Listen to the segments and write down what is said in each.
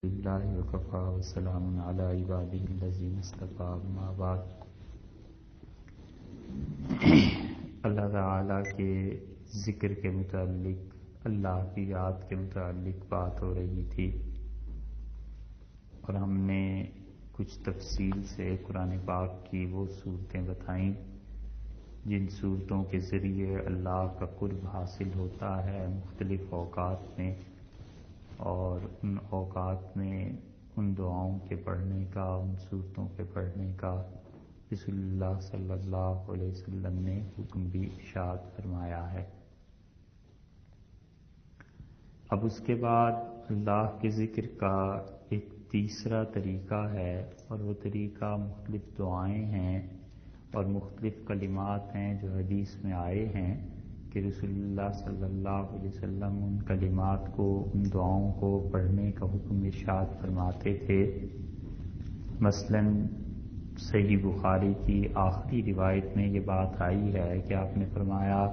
اللہ وکفا وسلام علی عبادہ الذین اصطفیٰ اما بعد۔ اللہ تعالیٰ کے ذکر کے متعلق، اللہ کی یاد کے متعلق بات ہو رہی تھی، اور ہم نے کچھ تفصیل سے قرآن پاک کی وہ صورتیں بتائیں جن صورتوں کے ذریعے اللہ کا قرب حاصل ہوتا ہے مختلف اوقات میں، اور ان اوقات میں ان دعاؤں کے پڑھنے کا، ان صورتوں کے پڑھنے کا رسول اللہ صلی اللہ علیہ وسلم نے حکم بھی ارشاد فرمایا ہے۔ اب اس کے بعد اللہ کے ذکر کا ایک تیسرا طریقہ ہے، اور وہ طریقہ مختلف دعائیں ہیں اور مختلف کلمات ہیں جو حدیث میں آئے ہیں کہ رسول اللہ صلی اللہ علیہ وسلم ان کلمات کو، ان دعاؤں کو پڑھنے کا حکم ارشاد فرماتے تھے۔ مثلاً صحیح بخاری کی آخری روایت میں یہ بات آئی ہے کہ آپ نے فرمایا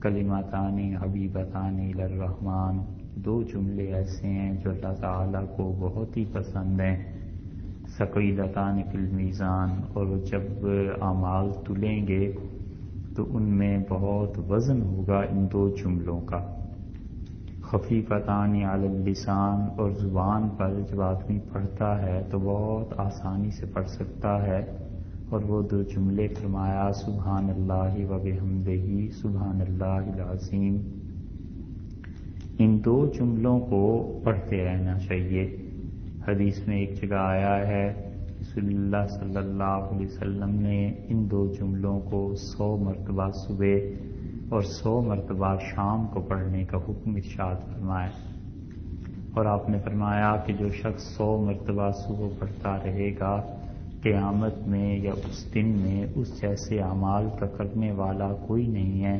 کلماتان حبیبتان الی الرحمن، دو جملے ایسے ہیں جو اللہ تعالیٰ کو بہت ہی پسند ہیں، ثقیلتان فی المیزان، اور وہ جب اعمال تلیں گے تو ان میں بہت وزن ہوگا ان دو جملوں کا، خفیفتان علی اللسان، اور زبان پر جب آدمی پڑھتا ہے تو بہت آسانی سے پڑھ سکتا ہے، اور وہ دو جملے فرمایا سبحان اللہ و بحمدہ سبحان اللہ العظیم۔ ان دو جملوں کو پڑھتے رہنا چاہیے۔ حدیث میں ایک جگہ آیا ہے رسول اللہ صلی اللہ علیہ وسلم نے ان دو جملوں کو 100 مرتبہ صبح اور 100 مرتبہ شام کو پڑھنے کا حکم ارشاد فرمایا، اور آپ نے فرمایا کہ جو شخص 100 مرتبہ صبح پڑھتا رہے گا، قیامت میں یا اس دن میں اس جیسے اعمال کا کرنے والا کوئی نہیں ہے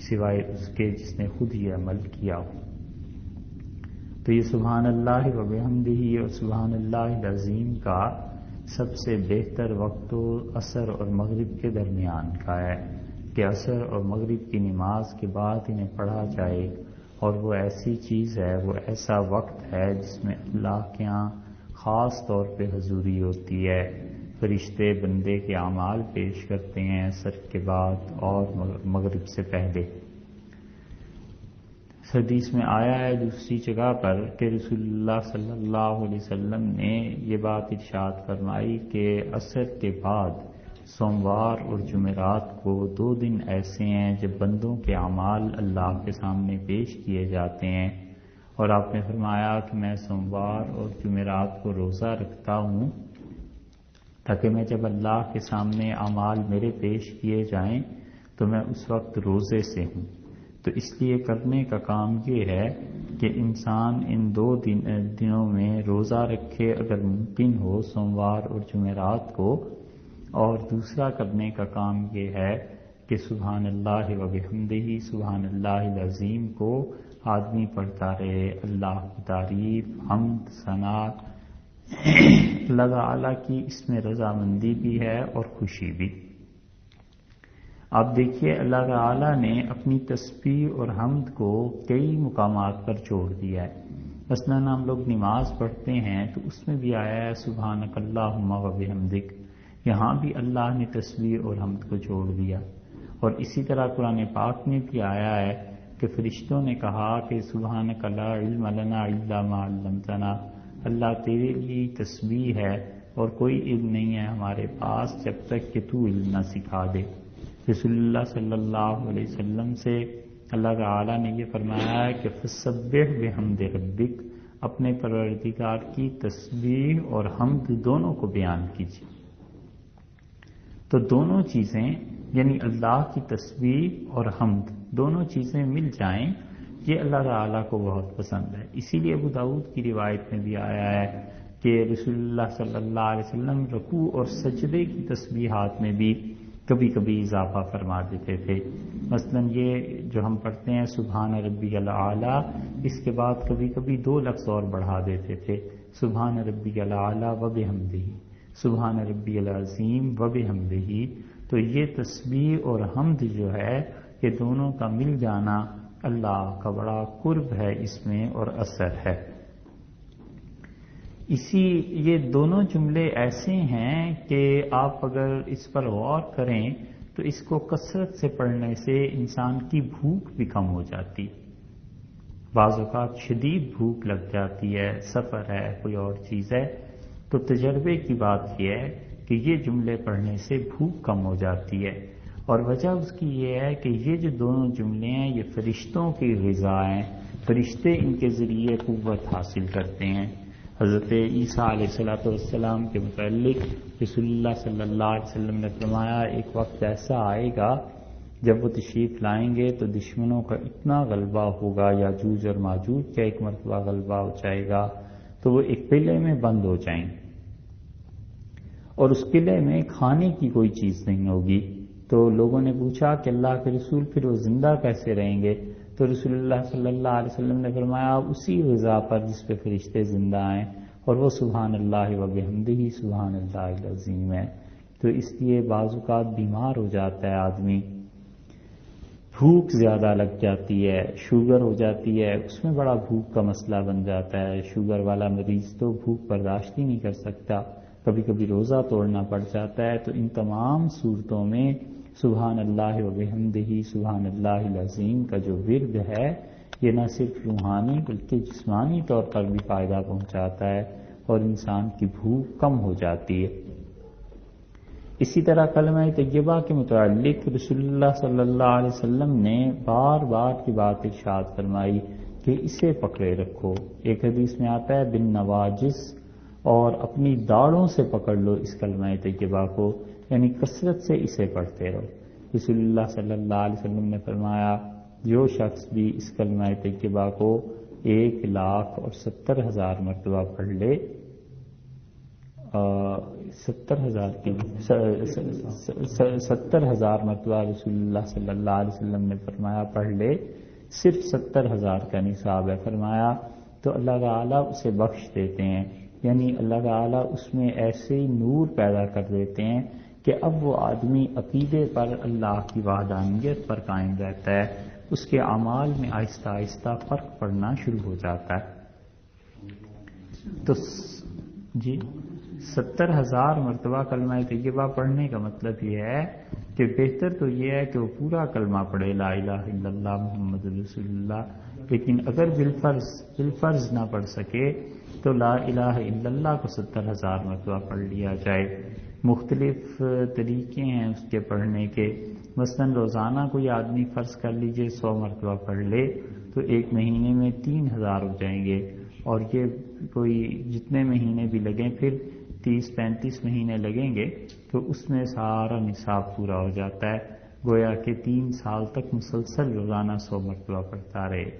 سوائے اس کے جس نے خود یہ عمل کیا ہو۔ تو یہ سبحان اللہ و بحمدہ اور سبحان اللہ العظیم کا سب سے بہتر وقت تو عصر اور مغرب کے درمیان کا ہے کہ عصر اور مغرب کی نماز کے بعد انہیں پڑھا جائے، اور وہ ایسی چیز ہے، وہ ایسا وقت ہے جس میں اللہ کے ہاں خاص طور پہ حضوری ہوتی ہے، فرشتے بندے کے اعمال پیش کرتے ہیں عصر کے بعد اور مغرب سے پہلے۔ حدیث میں آیا ہے دوسری جگہ پر کہ رسول اللہ صلی اللہ علیہ وسلم نے یہ بات ارشاد فرمائی کہ عصر کے بعد سوموار اور جمعرات کو 2 دن ایسے ہیں جب بندوں کے اعمال اللہ کے سامنے پیش کیے جاتے ہیں، اور آپ نے فرمایا کہ میں سوموار اور جمعرات کو روزہ رکھتا ہوں تاکہ میں جب اللہ کے سامنے اعمال میرے پیش کیے جائیں تو میں اس وقت روزے سے ہوں۔ تو اس لیے کرنے کا کام یہ ہے کہ انسان ان 2 دنوں میں روزہ رکھے اگر ممکن ہو، سوموار اور جمعرات کو، اور دوسرا کرنے کا کام یہ ہے کہ سبحان اللہ و بحمدہ سبحان اللہ العظیم کو آدمی پڑھتا رہے، اللہ کی تعریف، حمد، ثنا، اللہ تعالیٰ کی اس میں رضامندی بھی ہے اور خوشی بھی۔ آپ دیکھیے اللہ تعالیٰ نے اپنی تسبیح اور حمد کو کئی مقامات پر چھوڑ دیا ہے۔ مثلاً ہم لوگ نماز پڑھتے ہیں تو اس میں بھی آیا ہے سبحانک اللہم و بحمدک، یہاں بھی اللہ نے تسبیح اور حمد کو چھوڑ دیا، اور اسی طرح قرآن پاک میں بھی آیا ہے کہ فرشتوں نے کہا کہ سبحانک لا علم لنا الا ما علمتنا، اللہ تیرے لیے تسبیح ہے اور کوئی علم نہیں ہے ہمارے پاس جب تک کہ تو علم نہ سکھا دے۔ رسول اللہ صلی اللہ علیہ وسلم سے اللہ تعالیٰ نے یہ فرمایا ہے کہ فسبح بحمد ربک، اپنے پروردگار کی تسبیح اور حمد دونوں کو بیان کیجیے۔ تو دونوں چیزیں یعنی اللہ کی تسبیح اور حمد دونوں چیزیں مل جائیں، یہ اللہ تعالیٰ کو بہت پسند ہے۔ اسی لیے ابو داؤد کی روایت میں بھی آیا ہے کہ رسول اللہ صلی اللہ علیہ وسلم رکوع اور سجدے کی تسبیحات میں بھی کبھی کبھی اضافہ فرما دیتے تھے۔ مثلاً یہ جو ہم پڑھتے ہیں سبحان ربی الاعلیٰ، اس کے بعد کبھی کبھی 2 لفظ اور بڑھا دیتے تھے، سبحان ربی الاعلیٰ و بحمدہ، سبحان ربی العظیم و بحمدہ۔ تو یہ تسبیح اور حمد جو ہے یہ دونوں کا مل جانا اللہ کا بڑا قرب ہے اس میں اور اثر ہے۔ یہ دونوں جملے ایسے ہیں کہ آپ اگر اس پر غور کریں تو اس کو کثرت سے پڑھنے سے انسان کی بھوک بھی کم ہو جاتی. بعض اوقات شدید بھوک لگ جاتی ہے، سفر ہے، کوئی اور چیز ہے، تو تجربے کی بات یہ ہے کہ یہ جملے پڑھنے سے بھوک کم ہو جاتی ہے. اور وجہ اس کی یہ ہے کہ یہ جو دونوں جملے ہیں یہ فرشتوں کی غذا ہیں، فرشتے ان کے ذریعے قوت حاصل کرتے ہیں. حضرت عیسیٰ علیہ السلام کے متعلق رسول اللہ صلی اللہ علیہ وسلم نے فرمایا ایک وقت ایسا آئے گا جب وہ تشریف لائیں گے تو دشمنوں کا اتنا غلبہ ہوگا، یاجوج اور ماجوج کا ایک مرتبہ غلبہ ہو جائے گا تو وہ ایک قلعے میں بند ہو جائیں گے اور اس قلعے میں کھانے کی کوئی چیز نہیں ہوگی. تو لوگوں نے پوچھا کہ اللہ کے رسول پھر وہ زندہ کیسے رہیں گے؟ تو رسول اللہ صلی اللہ علیہ وسلم نے فرمایا اسی غذا پر جس پہ فرشتے زندہ ہیں، اور وہ سبحان اللہ و بحمدہ سبحان اللہ العظیم ہے. تو اس لیے بعض اوقات بیمار ہو جاتا ہے آدمی، بھوک زیادہ لگ جاتی ہے، شوگر ہو جاتی ہے، اس میں بڑا بھوک کا مسئلہ بن جاتا ہے. شوگر والا مریض تو بھوک برداشت ہی نہیں کر سکتا، کبھی کبھی روزہ توڑنا پڑ جاتا ہے. تو ان تمام صورتوں میں سبحان اللہ و بحمدہ سبحان اللہ العظیم کا جو ورد ہے یہ نہ صرف روحانی بلکہ جسمانی طور پر بھی فائدہ پہنچاتا ہے اور انسان کی بھوک کم ہو جاتی ہے. اسی طرح کلمہ طیبہ کے متعلق رسول اللہ صلی اللہ علیہ وسلم نے بار بار کی بات ارشاد فرمائی کہ اسے پکڑے رکھو. ایک حدیث میں آتا ہے بن نواجس، اور اپنی داڑھوں سے پکڑ لو اس کلمہ طیبہ کو، یعنی کثرت سے اسے پڑھتے رہو. رسول اللہ صلی اللہ علیہ وسلم نے فرمایا جو شخص بھی اس کلمہ طیبہ کو 1,70,000 مرتبہ پڑھ لے، 70,000 مرتبہ رسول اللہ صلی اللہ علیہ وسلم نے فرمایا پڑھ لے، صرف 70,000 کا نصاب ہے فرمایا، تو اللہ تعالیٰ اسے بخش دیتے ہیں. یعنی اللہ تعالیٰ اس میں ایسے ہی نور پیدا کر دیتے ہیں کہ اب وہ آدمی عقیدے پر اللہ کی وحدانیت پر قائم رہتا ہے، اس کے اعمال میں آہستہ آہستہ فرق پڑنا شروع ہو جاتا ہے. تو جی 70,000 مرتبہ کلمہ طیبہ پڑھنے کا مطلب یہ ہے کہ بہتر تو یہ ہے کہ وہ پورا کلمہ پڑھے لا الہ الا اللہ محمد رسول اللہ، لیکن اگر بالفرض نہ پڑھ سکے تو لا الہ الا اللہ کو 70,000 مرتبہ پڑھ لیا جائے. مختلف طریقے ہیں اس کے پڑھنے کے. مثلا روزانہ کوئی آدمی فرض کر لیجئے 100 مرتبہ پڑھ لے تو ایک مہینے میں 3,000 ہو جائیں گے، اور یہ کوئی جتنے مہینے بھی لگیں پھر 30-35 مہینے لگیں گے تو اس میں سارا نصاب پورا ہو جاتا ہے. گویا کہ 3 سال تک مسلسل روزانہ 100 مرتبہ پڑھتا رہے.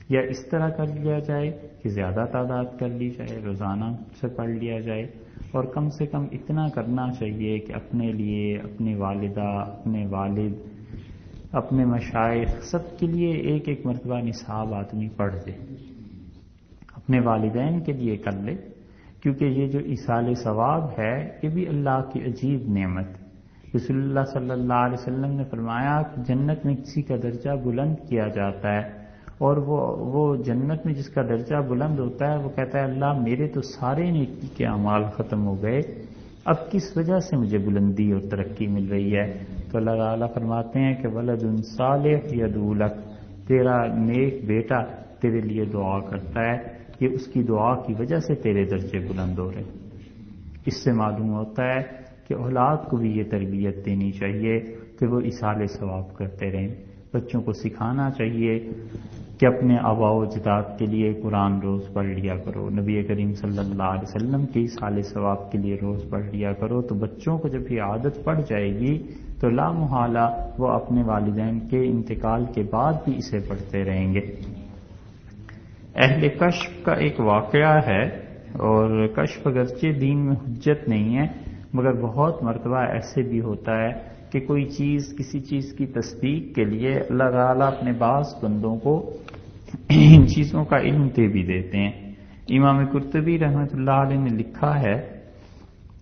یا اس طرح کر لیا جائے کہ زیادہ تعداد کر لی جائے، روزانہ سے پڑھ لیا جائے، اور کم سے کم اتنا کرنا چاہیے کہ اپنے لیے، اپنے والدہ، اپنے والد، اپنے مشائخ سب کے لیے ایک ایک مرتبہ نصاب آدمی پڑھ دے. اپنے والدین کے لیے کر لے، کیونکہ یہ جو ایصال ثواب ہے یہ بھی اللہ کی عجیب نعمت. رسول اللہ صلی اللہ علیہ وسلم نے فرمایا کہ جنت میں کسی کا درجہ بلند کیا جاتا ہے، اور وہ جنت میں جس کا درجہ بلند ہوتا ہے وہ کہتا ہے اللہ میرے تو سارے نیکی کے اعمال ختم ہو گئے، اب کس وجہ سے مجھے بلندی اور ترقی مل رہی ہے؟ تو اللہ تعالیٰ فرماتے ہیں کہ ولد صالح یدعو لک، تیرا نیک بیٹا تیرے لیے دعا کرتا ہے، کہ اس کی دعا کی وجہ سے تیرے درجے بلند ہو رہے. اس سے معلوم ہوتا ہے کہ اولاد کو بھی یہ تربیت دینی چاہیے کہ وہ ایصال ثواب کرتے رہیں. بچوں کو سکھانا چاہیے کہ اپنے آباء و اجداد کے لیے قرآن روز پڑھ لیا کرو، نبی کریم صلی اللہ علیہ وسلم کی ایصال ثواب کے لیے روز پڑھ لیا کرو. تو بچوں کو جب یہ عادت پڑ جائے گی تو لا محالہ وہ اپنے والدین کے انتقال کے بعد بھی اسے پڑھتے رہیں گے. اہل کشف کا ایک واقعہ ہے، اور کشف اگرچہ دین میں حجت نہیں ہے مگر بہت مرتبہ ایسے بھی ہوتا ہے کہ کوئی چیز، کسی چیز کی تصدیق کے لیے اللہ تعالیٰ اپنے بعض بندوں کو ان چیزوں کا علم دے بھی دیتے ہیں. امام قرطبی رحمۃ اللہ علیہ نے لکھا ہے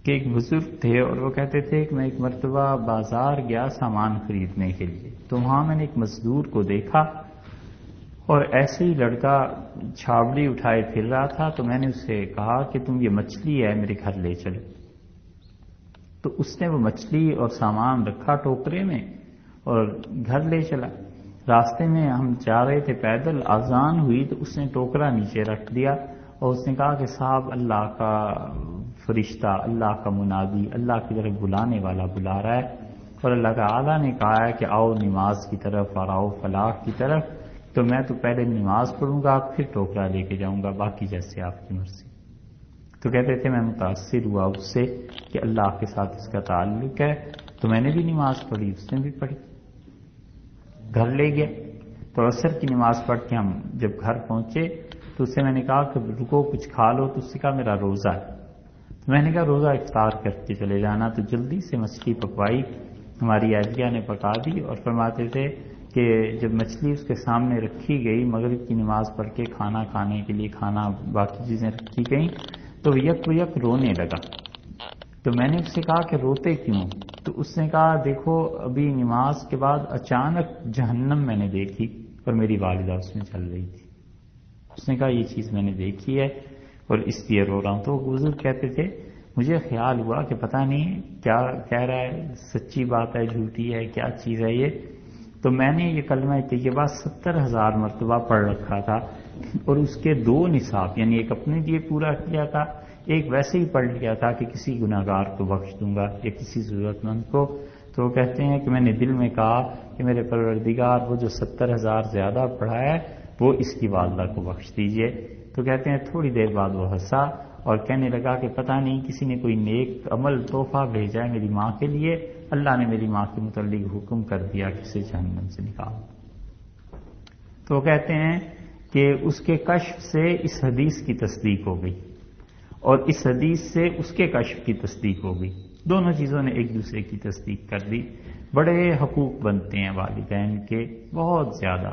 کہ ایک بزرگ تھے اور وہ کہتے تھے کہ میں ایک مرتبہ بازار گیا سامان خریدنے کے لیے، تو وہاں میں نے ایک مزدور کو دیکھا اور ایسے ہی لڑکا چھابڑی اٹھائے پھر رہا تھا، تو میں نے اسے کہا کہ تم یہ مچھلی ہے میرے گھر لے چلو. تو اس نے وہ مچھلی اور سامان رکھا ٹوکرے میں اور گھر لے چلا. راستے میں ہم جا رہے تھے پیدل، اذان ہوئی تو اس نے ٹوکرا نیچے رکھ دیا اور اس نے کہا کہ صاحب اللہ کا فرشتہ، اللہ کا منادی، اللہ کی طرف بلانے والا بلا رہا ہے، اور اللہ تعالیٰ نے کہا ہے کہ آؤ نماز کی طرف اور آؤ فلاح کی طرف، تو میں تو پہلے نماز پڑھوں گا پھر ٹوکرا لے کے جاؤں گا، باقی جیسے آپ کی مرضی. تو کہتے تھے میں متاثر ہوا اس سے کہ اللہ کے ساتھ اس کا تعلق ہے، تو میں نے بھی نماز پڑھی، اس نے بھی پڑھی، گھر لے گیا. تو عصر کی نماز پڑھ کے ہم جب گھر پہنچے تو اس سے میں نے کہا کہ رکو کچھ کھا لو، تو اس سے کہا میرا روزہ ہے. تو میں نے کہا روزہ افطار کر کے چلے جانا. تو جلدی سے مچھلی پکوائی، ہماری اہلیہ نے پکا دی، اور فرماتے تھے کہ جب مچھلی اس کے سامنے رکھی گئی، مغرب کی نماز پڑھ کے کھانا کھانے کے لیے کھانا باقی چیزیں رکھی گئیں، تو یک رونے لگا. تو میں نے اس سے کہا کہ روتے کیوں؟ تو اس نے کہا دیکھو ابھی نماز کے بعد اچانک جہنم میں نے دیکھی اور میری والدہ اس میں چل رہی تھی. اس نے کہا یہ چیز میں نے دیکھی ہے اور اس لیے رو رہا ہوں. تو بزرگ کہتے تھے مجھے خیال ہوا کہ پتہ نہیں کیا کہہ رہا ہے، سچی بات ہے جھوٹی ہے، کیا چیز ہے یہ. تو میں نے یہ کلمہ طیبہ 70,000 مرتبہ پڑھ رکھا تھا، اور اس کے 2 نصاب، یعنی ایک اپنے لیے پورا کیا تھا، ایک ویسے ہی پڑھ لیا تھا کہ کسی گناہگار کو بخش دوں گا یا کسی ضرورت مند کو. تو وہ کہتے ہیں کہ میں نے دل میں کہا کہ میرے پروردگار وہ جو 70,000 زیادہ پڑھا ہے وہ اس کی والدہ کو بخش دیجئے. تو کہتے ہیں تھوڑی دیر بعد وہ ہنسا اور کہنے لگا کہ پتہ نہیں کسی نے کوئی نیک عمل تحفہ بھیجا ہے میری ماں کے لیے، اللہ نے میری ماں کے متعلق حکم کر دیا کہ اسے جہنم سے نکال. تو وہ کہتے ہیں کہ اس کے کشف سے اس حدیث کی تصدیق ہو گئی اور اس حدیث سے اس کے کشف کی تصدیق ہو گئی. دونوں چیزوں نے ایک دوسرے کی تصدیق کر دی. بڑے حقوق بنتے ہیں والدین کے، بہت زیادہ،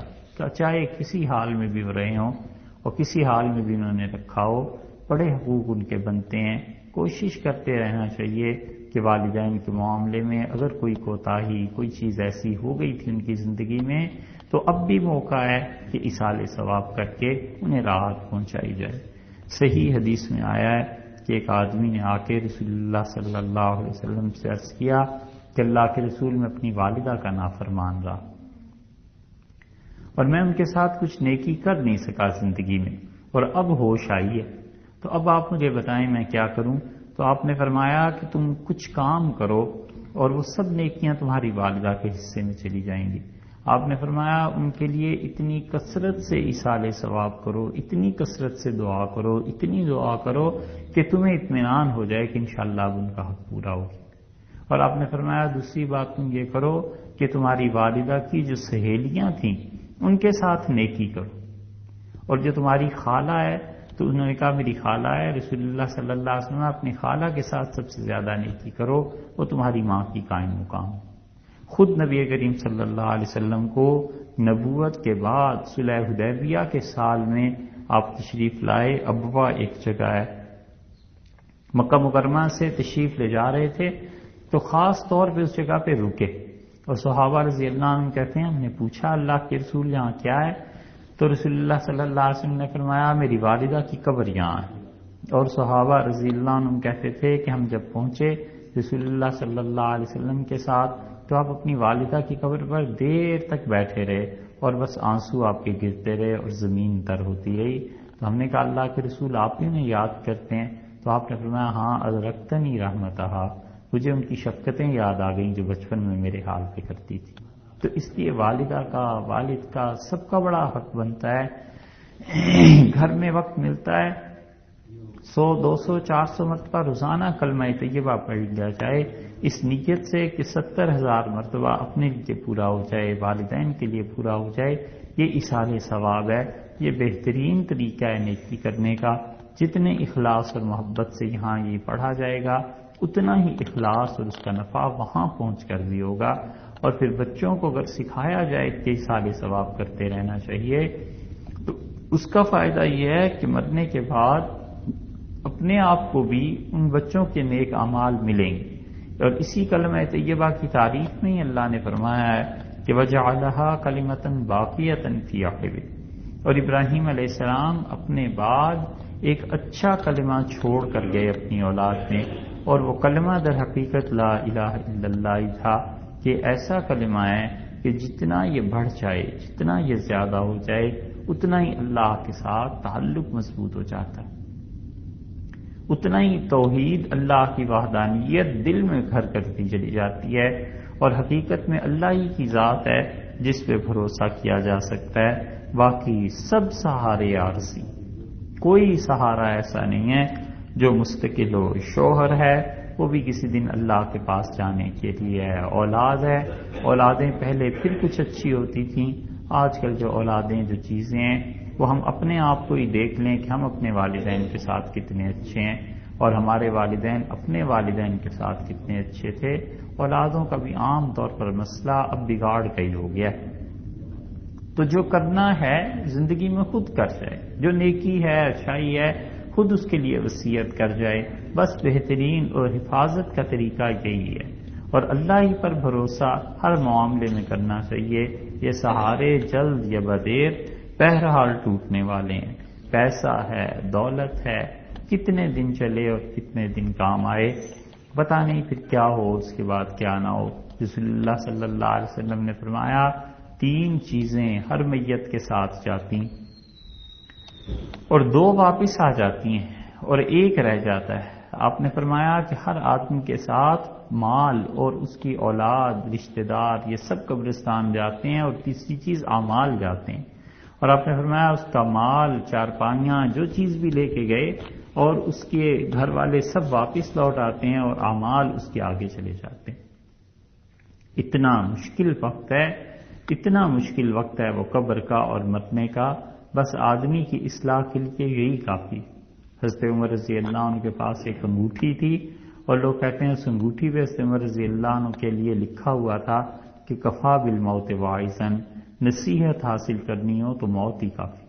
چاہے کسی حال میں بھی رہے ہوں اور کسی حال میں بھی انہوں نے رکھا ہو، بڑے حقوق ان کے بنتے ہیں. کوشش کرتے رہنا چاہیے کہ والدین کے معاملے میں اگر کوئی کوتاہی، کوئی چیز ایسی ہو گئی تھی ان کی زندگی میں، تو اب بھی موقع ہے کہ ایصال ثواب کر کے انہیں راحت پہنچائی جائے. صحیح حدیث میں آیا ہے کہ ایک آدمی نے آ کے رسول اللہ صلی اللہ علیہ وسلم سے عرض کیا کہ اللہ کے رسول میں اپنی والدہ کا نافرمان رہا اور میں ان کے ساتھ کچھ نیکی کر نہیں سکا زندگی میں، اور اب ہوش آئی ہے، تو اب آپ مجھے بتائیں میں کیا کروں؟ تو آپ نے فرمایا کہ تم کچھ کام کرو اور وہ سب نیکیاں تمہاری والدہ کے حصے میں چلی جائیں گی. آپ نے فرمایا ان کے لیے اتنی کثرت سے ایصال ثواب کرو، اتنی کثرت سے دعا کرو، اتنی دعا کرو کہ تمہیں اطمینان ہو جائے کہ انشاءاللہ اب ان کا حق پورا ہوگا. اور آپ نے فرمایا دوسری بات تم یہ کرو کہ تمہاری والدہ کی جو سہیلیاں تھیں ان کے ساتھ نیکی کرو، اور جو تمہاری خالہ ہے، تو انہوں نے کہا میری خالہ ہے، رسول اللہ صلی اللہ علیہ وسلم اپنی خالہ کے ساتھ سب سے زیادہ نیکی کرو، وہ تمہاری ماں کی قائم مقام. خود نبی کریم صلی اللہ علیہ وسلم کو نبوت کے بعد صلح حدیبیہ کے سال میں آپ تشریف لائے. ابوا ایک جگہ ہے، مکہ مکرمہ سے تشریف لے جا رہے تھے تو خاص طور پہ اس جگہ پہ رکے، اور صحابہ رضی اللہ عنہ کہتے ہیں ہم نے پوچھا اللہ کے رسول یہاں کیا ہے؟ تو رسول اللہ صلی اللہ علیہ وسلم نے فرمایا میری والدہ کی قبر یہاں ہے. اور صحابہ رضی اللہ عنہ کہتے تھے کہ ہم جب پہنچے رسول اللہ صلی اللہ علیہ وسلم کے ساتھ تو آپ اپنی والدہ کی قبر پر دیر تک بیٹھے رہے اور بس آنسو آپ کے گرتے رہے اور زمین تر ہوتی رہی. تو ہم نے کہا اللہ کے رسول آپ ہی انہیں یاد کرتے ہیں؟ تو آپ نے فرمایا ہاں ادرکتنی رحمتہا، مجھے ان کی شفقتیں یاد آ گئیں جو بچپن میں میرے حال پہ کرتی تھی. تو اس لیے والدہ کا، والد کا، سب کا بڑا حق بنتا ہے. گھر میں وقت ملتا ہے 100 200 400 مرتبہ روزانہ کلمہ طیبہ پڑھ لیا جائے اس نیت سے کہ 70,000 مرتبہ اپنے لیے پورا ہو جائے، والدین کے لیے پورا ہو جائے. یہ ایصال ثواب ہے، یہ بہترین طریقہ ہے نیکی کرنے کا. جتنے اخلاص اور محبت سے یہاں یہ پڑھا جائے گا اتنا ہی اخلاص اور اس کا نفع وہاں پہنچ کر بھی ہوگا. اور پھر بچوں کو اگر سکھایا جائے کہ ایصال ثواب کرتے رہنا چاہیے تو اس کا فائدہ یہ ہے کہ مرنے کے بعد اپنے آپ کو بھی ان بچوں کے نیک اعمال ملیں گے. اور اسی کلمہ طیبہ کی تعریف میں ہی اللہ نے فرمایا ہے کہ وَجَعَلَهَا كَلِمَةً بَاقِيَةً فِي عَقِبِهِ، اور ابراہیم علیہ السلام اپنے بعد ایک اچھا کلمہ چھوڑ کر گئے اپنی اولاد میں، اور وہ کلمہ در حقیقت لا الہ الا اللہ ہی تھا، کہ ایسا کلمہ ہے کہ جتنا یہ بڑھ جائے، جتنا یہ زیادہ ہو جائے، اتنا ہی اللہ کے ساتھ تعلق مضبوط ہو جاتا ہے، اتنا ہی توحید، اللہ کی وحدانیت دل میں گھر کرتی چلی جاتی ہے، اور حقیقت میں اللہ ہی کی ذات ہے جس پہ بھروسہ کیا جا سکتا ہے۔ باقی سب سہارے عارضی، کوئی سہارا ایسا نہیں ہے جو مستقل ہو۔ شوہر ہے وہ بھی کسی دن اللہ کے پاس جانے کے لیے ہے، اولاد ہے، اولادیں پہلے پھر کچھ اچھی ہوتی تھیں، آج کل جو اولادیں جو چیزیں ہیں وہ ہم اپنے آپ کو ہی دیکھ لیں کہ ہم اپنے والدین کے ساتھ کتنے اچھے ہیں، اور ہمارے والدین اپنے والدین کے ساتھ کتنے اچھے تھے۔ اولادوں کا بھی عام طور پر مسئلہ اب بگاڑ کا ہی ہو گیا ہے۔ تو جو کرنا ہے زندگی میں خود کر جائے، جو نیکی ہے، اچھائی ہے، خود اس کے لیے وصیت کر جائے، بس بہترین اور حفاظت کا طریقہ یہی ہے، اور اللہ ہی پر بھروسہ ہر معاملے میں کرنا چاہیے۔ یہ سہارے جلد یا بدیر بہرحال ٹوٹنے والے ہیں، پیسہ ہے، دولت ہے، کتنے دن چلے اور کتنے دن کام آئے، پتہ نہیں پھر کیا ہو، اس کے بعد کیا نہ ہو۔ رسول اللہ صلی اللہ علیہ وسلم نے فرمایا 3 چیزیں ہر میت کے ساتھ جاتی اور 2 واپس آ جاتی ہیں اور 1 رہ جاتا ہے۔ آپ نے فرمایا کہ ہر آدمی کے ساتھ مال اور اس کی اولاد، رشتہ دار، یہ سب قبرستان جاتے ہیں، اور تیسری چیز اعمال جاتے ہیں۔ اور آپ نے فرمایا اس کا مال، چارپائیاں، جو چیز بھی لے کے گئے، اور اس کے گھر والے سب واپس لوٹ آتے ہیں، اور اعمال اس کے آگے چلے جاتے ہیں۔ اتنا مشکل وقت ہے، اتنا مشکل وقت ہے وہ قبر کا اور مرنے کا، بس آدمی کی اصلاح کے لیے یہی کافی۔ حضرت عمر رضی اللہ عنہ کے پاس ایک انگوٹھی تھی، اور لوگ کہتے ہیں اس انگوٹھی پہ حضرت عمر رضی اللہ عنہ کے لیے لکھا ہوا تھا کہ کفا بالموت واعظا، نصیحت حاصل کرنی ہو تو موت ہی کافی،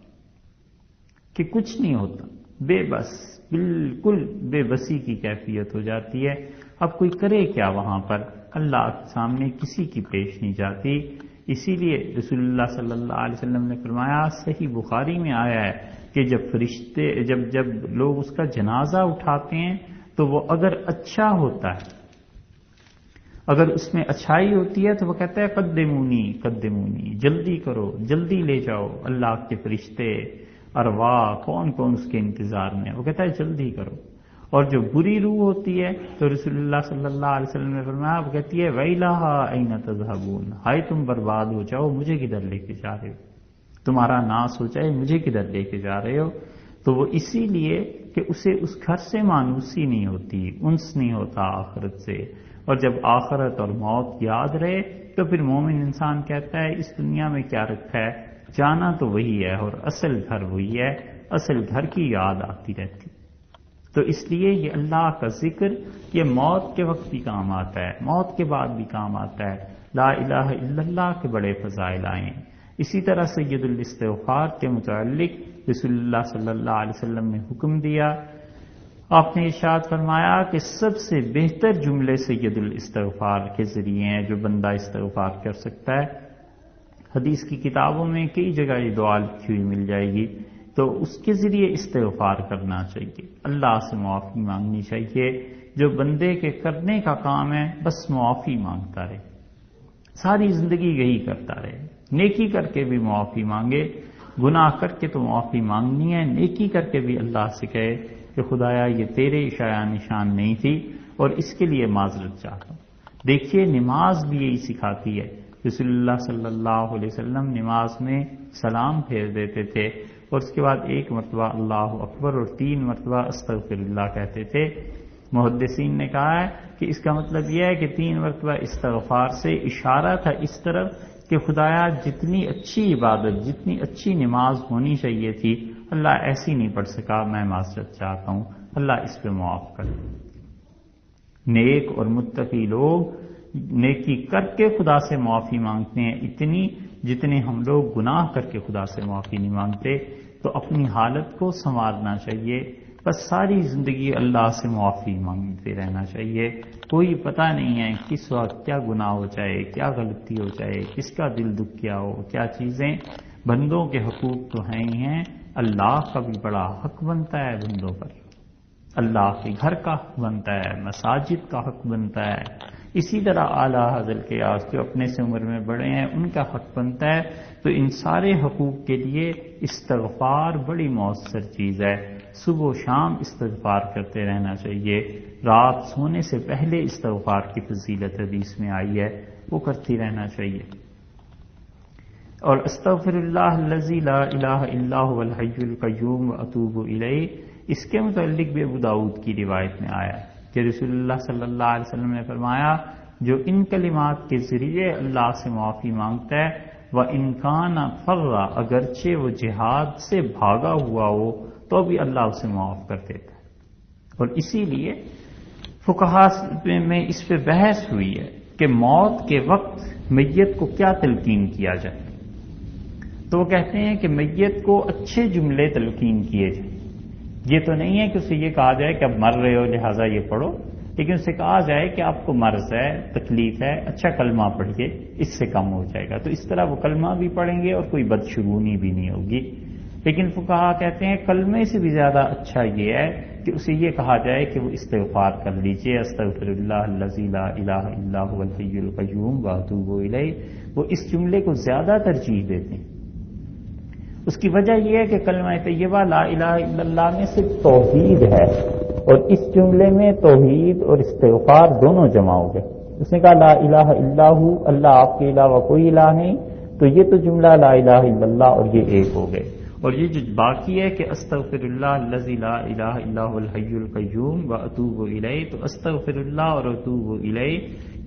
کہ کچھ نہیں ہوتا، بے بس، بالکل بے بسی کی کیفیت ہو جاتی ہے۔ اب کوئی کرے کیا وہاں پر، اللہ کے سامنے کسی کی پیش نہیں جاتی۔ اسی لیے رسول اللہ صلی اللہ علیہ وسلم نے فرمایا، صحیح بخاری میں آیا ہے کہ جب فرشتے جب لوگ اس کا جنازہ اٹھاتے ہیں تو وہ اگر اچھا ہوتا ہے، اگر اس میں اچھائی ہوتی ہے تو وہ کہتا ہے قدمونی قدمونی، جلدی کرو، جلدی لے جاؤ، اللہ کے فرشتے، ارواح، کون کون اس کے انتظار میں، وہ کہتا ہے جلدی کرو۔ اور جو بری روح ہوتی ہے تو رسول اللہ صلی اللہ علیہ وسلم نے فرمایا، وہ کہتی ہے وَيْلَهَا أَيْنَ تَذْهَبُونَ، ہائے تم برباد ہو جاؤ، مجھے کدھر لے کے جا رہے ہو، تمہارا ناس ہو جائے، مجھے کدھر لے کے جا رہے ہو۔ تو وہ اسی لیے کہ اسے اس گھر سے مانوسی نہیں ہوتی، انس نہیں ہوتا آخرت سے، اور جب آخرت اور موت یاد رہے تو پھر مومن انسان کہتا ہے اس دنیا میں کیا رکھا ہے، جانا تو وہی ہے، اور اصل گھر وہی ہے، اصل گھر کی یاد آتی رہتی۔ تو اس لیے یہ اللہ کا ذکر یہ موت کے وقت بھی کام آتا ہے، موت کے بعد بھی کام آتا ہے۔ لا الہ الا اللہ کے بڑے فضائل آئے ہیں۔ اسی طرح سید الاستغفار کے متعلق رسول اللہ صلی اللہ علیہ وسلم نے حکم دیا، آپ نے ارشاد فرمایا کہ سب سے بہتر جملے سید الاستغفار کے ذریعے ہیں جو بندہ استغفار کر سکتا ہے۔ حدیث کی کتابوں میں کئی جگہ یہ دعا لکھی ہوئی مل جائے گی، تو اس کے ذریعے استغفار کرنا چاہیے، اللہ سے معافی مانگنی چاہیے۔ جو بندے کے کرنے کا کام ہے بس معافی مانگتا رہے، ساری زندگی یہی کرتا رہے، نیکی کر کے بھی معافی مانگے، گناہ کر کے تو معافی مانگنی ہے، نیکی کر کے بھی اللہ سے کہے کہ خدایا یہ تیرے اشارہ نشان نہیں تھی اور اس کے لیے معذرت چاہتا ہوں۔ دیکھیے نماز بھی یہی سکھاتی ہے، رسول اللہ صلی اللہ علیہ وسلم نماز میں سلام پھیر دیتے تھے، اور اس کے بعد 1 مرتبہ اللہ اکبر اور 3 مرتبہ استغفر اللہ کہتے تھے۔ محدثین نے کہا ہے کہ اس کا مطلب یہ ہے کہ 3 مرتبہ استغفار سے اشارہ تھا اس طرف کہ خدایا جتنی اچھی عبادت، جتنی اچھی نماز ہونی چاہیے تھی، اللہ ایسی نہیں پڑھ سکا، میں معذرت چاہتا ہوں، اللہ اس پہ معاف کر۔ نیک اور متقی لوگ نیکی کر کے خدا سے معافی مانگتے ہیں اتنی جتنے ہم لوگ گناہ کر کے خدا سے معافی نہیں مانگتے۔ تو اپنی حالت کو سنوارنا چاہیے، بس ساری زندگی اللہ سے معافی مانگتے رہنا چاہیے۔ کوئی پتہ نہیں ہے کس وقت کیا گناہ ہو جائے، کیا غلطی ہو جائے، کس کا دل دکھیا ہو، کیا چیزیں، بندوں کے حقوق تو ہیں ہی ہیں، اللہ کا بھی بڑا حق بنتا ہے بندوں پر، اللہ کے گھر کا حق بنتا ہے، مساجد کا حق بنتا ہے، اسی طرح اعلیٰ حضرت کے آس جو اپنے سے عمر میں بڑے ہیں ان کا حق بنتا ہے۔ تو ان سارے حقوق کے لیے استغفار بڑی مؤثر چیز ہے، صبح و شام استغفار کرتے رہنا چاہیے، رات سونے سے پہلے استغفار کی فضیلت حدیث میں آئی ہے، وہ کرتی رہنا چاہیے۔ اور استغفر اللہ الذی لا الہ الا هو الحی القیوم واتوب الیہ، اس کے متعلق بھی ابو داؤد کی روایت میں آیا ہے کہ رسول اللہ صلی اللہ علیہ وسلم نے فرمایا جو ان کلمات کے ذریعے اللہ سے معافی مانگتا ہے وَإِنْ كَانَ فَرَّ، اگرچہ وہ جہاد سے بھاگا ہوا ہو تو بھی اللہ اسے معاف کر دیتا ہے۔ اور اسی لیے فقہاء میں اس پہ بحث ہوئی ہے کہ موت کے وقت میت کو کیا تلقین کیا جائے، تو وہ کہتے ہیں کہ میت کو اچھے جملے تلقین کیے جائیں۔ یہ تو نہیں ہے کہ اسے یہ کہا جائے کہ اب مر رہے ہو لہٰذا یہ پڑھو، لیکن اسے کہا جائے کہ آپ کو مرض ہے، تکلیف ہے، اچھا کلمہ پڑھیے، اس سے کم ہو جائے گا۔ تو اس طرح وہ کلمہ بھی پڑھیں گے اور کوئی بدشگونی بھی نہیں ہوگی۔ لیکن فقہاء کہتے ہیں کلمے سے بھی زیادہ اچھا یہ ہے کہ اسے یہ کہا جائے کہ وہ استغفار کر لیجئے، استغفر اللہ الذی لا الہ الا هو الحی القیوم واتوب الیہ، وہ اس جملے کو زیادہ ترجیح دیتے ہیں۔ اس کی وجہ یہ ہے کہ کلمہ طیبہ لا الہ الا اللہ میں صرف توحید ہے، اور اس جملے میں توحید اور استغفار دونوں جمع ہو گئے۔ اس نے کہا لا الہ الا ہو، اللہ آپ کے علاوہ کوئی الہ نہیں، تو یہ تو جملہ لا الہ الا اللہ اور یہ ایک ہو گئے۔ اور یہ جو باقی ہے کہ استغفر اللہ الذی لا الہ الا هو الحی القیوم واتوب الیہ، تو استغفر اللہ اور اتوب الیہ